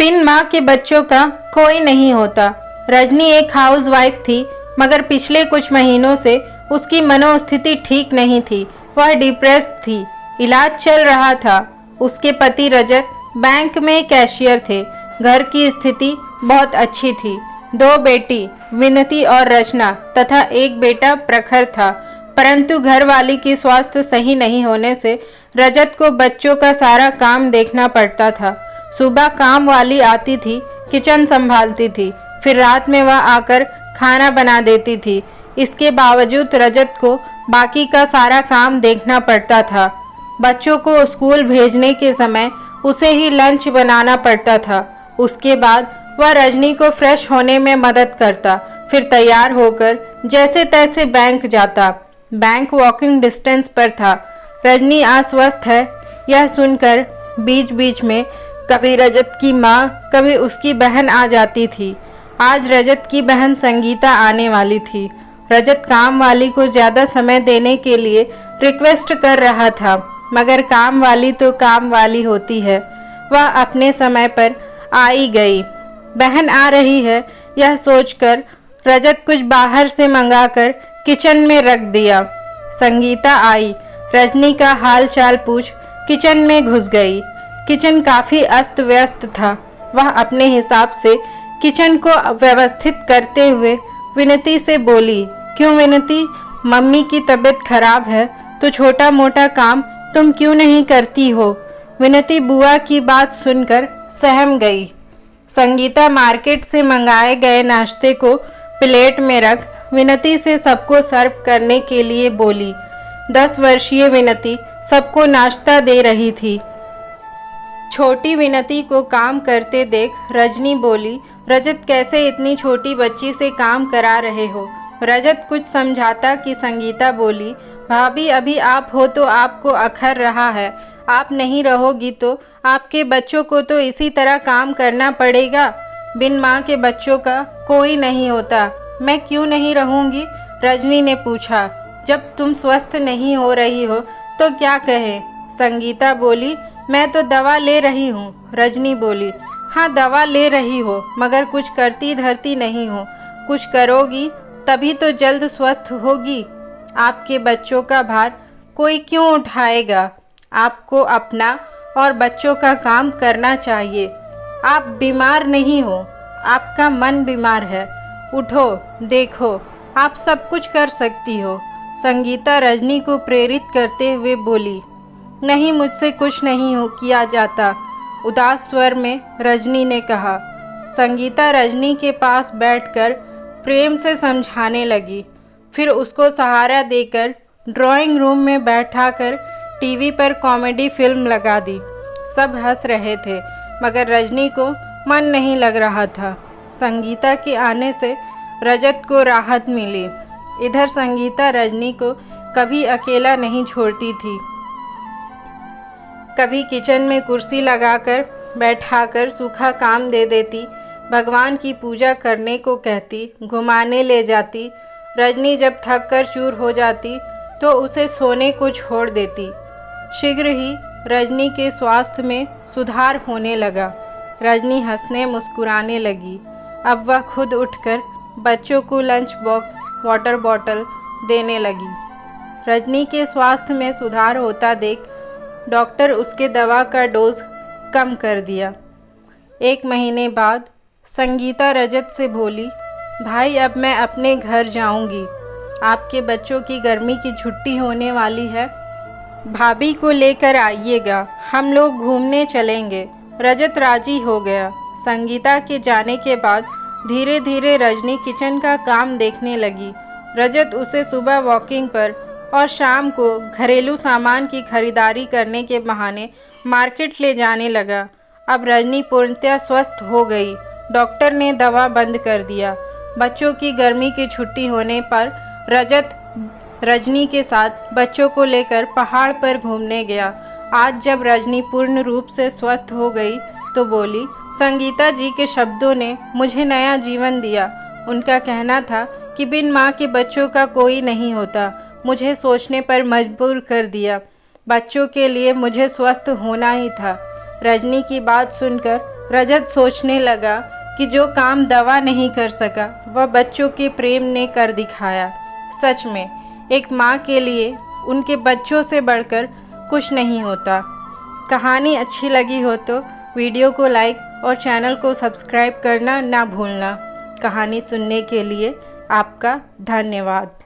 बिन माँ के बच्चों का कोई नहीं होता। रजनी एक हाउसवाइफ थी, मगर पिछले कुछ महीनों से उसकी मनोस्थिति ठीक नहीं थी। वह डिप्रेस्ड थी। इलाज चल रहा था। उसके पति रजत बैंक में कैशियर थे। घर की स्थिति बहुत अच्छी थी। 2 बेटी विनती और रचना तथा एक बेटा प्रखर था। परंतु घरवाली की स्वास्थ्य सही नहीं होने से रजत को बच्चों का सारा काम देखना पड़ता था। सुबह काम वाली आती थी, किचन संभालती थी, फिर रात में वह आकर खाना बना देती थी। इसके बावजूद रजत को बाकी का सारा काम देखना पड़ता था। बच्चों को स्कूल भेजने के समय उसे ही लंच बनाना पड़ता था। उसके बाद वह रजनी को फ्रेश होने में मदद करता, फिर तैयार होकर जैसे तैसे बैंक जाता। बैंक वॉकिंग डिस्टेंस पर था। रजनी अस्वस्थ है यह सुनकर बीच बीच में कभी रजत की माँ कभी उसकी बहन आ जाती थी। आज रजत की बहन संगीता आने वाली थी। रजत काम वाली को ज़्यादा समय देने के लिए रिक्वेस्ट कर रहा था, मगर काम वाली तो काम वाली होती है। वह अपने समय पर आ ही गई। बहन आ रही है यह सोचकर रजत कुछ बाहर से मंगाकर किचन में रख दिया। संगीता आई, रजनी का हाल चाल पूछ किचन में घुस गई। किचन काफ़ी अस्त व्यस्त था। वह अपने हिसाब से किचन को व्यवस्थित करते हुए विनती से बोली, क्यों विनती, मम्मी की तबीयत खराब है तो छोटा मोटा काम तुम क्यों नहीं करती हो? विनती बुआ की बात सुनकर सहम गई। संगीता मार्केट से मंगाए गए नाश्ते को प्लेट में रख विनती से सबको सर्व करने के लिए बोली। 10 वर्षीय विनती सबको नाश्ता दे रही थी। छोटी विनती को काम करते देख रजनी बोली, रजत कैसे इतनी छोटी बच्ची से काम करा रहे हो? रजत कुछ समझाता कि संगीता बोली, भाभी अभी आप हो तो आपको अखर रहा है, आप नहीं रहोगी तो आपके बच्चों को तो इसी तरह काम करना पड़ेगा। बिन माँ के बच्चों का कोई नहीं होता। मैं क्यों नहीं रहूँगी? रजनी ने पूछा। जब तुम स्वस्थ नहीं हो रही हो तो क्या कहें? संगीता बोली, मैं तो दवा ले रही हूँ। रजनी बोली, हाँ दवा ले रही हो, मगर कुछ करती धरती नहीं हो। कुछ करोगी तभी तो जल्द स्वस्थ होगी। आपके बच्चों का भार कोई क्यों उठाएगा? आपको अपना और बच्चों का काम करना चाहिए। आप बीमार नहीं हो, आपका मन बीमार है। उठो, देखो, आप सब कुछ कर सकती हो। संगीता रजनी को प्रेरित करते हुए बोली, नहीं मुझसे कुछ नहीं हो किया जाता। उदास स्वर में रजनी ने कहा। संगीता रजनी के पास बैठकर प्रेम से समझाने लगी, फिर उसको सहारा देकर ड्राइंग रूम में बैठाकर टीवी पर कॉमेडी फिल्म लगा दी। सब हंस रहे थे, मगर रजनी को मन नहीं लग रहा था। संगीता के आने से रजत को राहत मिली। इधर संगीता रजनी को कभी अकेला नहीं छोड़ती थी। कभी किचन में कुर्सी लगाकर बैठाकर सूखा काम दे देती, भगवान की पूजा करने को कहती, घुमाने ले जाती। रजनी जब थक कर चूर हो जाती तो उसे सोने को छोड़ देती। शीघ्र ही रजनी के स्वास्थ्य में सुधार होने लगा। रजनी हंसने मुस्कुराने लगी। अब वह खुद उठकर बच्चों को लंच बॉक्स, वाटर बॉटल देने लगी। रजनी के स्वास्थ्य में सुधार होता देख डॉक्टर उसके दवा का डोज कम कर दिया। 1 महीने बाद संगीता रजत से बोली, भाई अब मैं अपने घर जाऊंगी। आपके बच्चों की गर्मी की छुट्टी होने वाली है, भाभी को लेकर आइएगा, हम लोग घूमने चलेंगे। रजत राजी हो गया। संगीता के जाने के बाद धीरे धीरे रजनी किचन का काम देखने लगी। रजत उसे सुबह वॉकिंग पर और शाम को घरेलू सामान की खरीदारी करने के बहाने मार्केट ले जाने लगा। अब रजनी पूर्णतः स्वस्थ हो गई। डॉक्टर ने दवा बंद कर दिया। बच्चों की गर्मी की छुट्टी होने पर रजत रजनी के साथ बच्चों को लेकर पहाड़ पर घूमने गया। आज जब रजनी पूर्ण रूप से स्वस्थ हो गई तो बोली, संगीता जी के शब्दों ने मुझे नया जीवन दिया। उनका कहना था कि बिन माँ के बच्चों का कोई नहीं होता। मुझे सोचने पर मजबूर कर दिया। बच्चों के लिए मुझे स्वस्थ होना ही था। रजनी की बात सुनकर रजत सोचने लगा कि जो काम दवा नहीं कर सका वह बच्चों के प्रेम ने कर दिखाया। सच में एक माँ के लिए उनके बच्चों से बढ़कर कुछ नहीं होता। कहानी अच्छी लगी हो तो वीडियो को लाइक और चैनल को सब्सक्राइब करना ना भूलना। कहानी सुनने के लिए आपका धन्यवाद।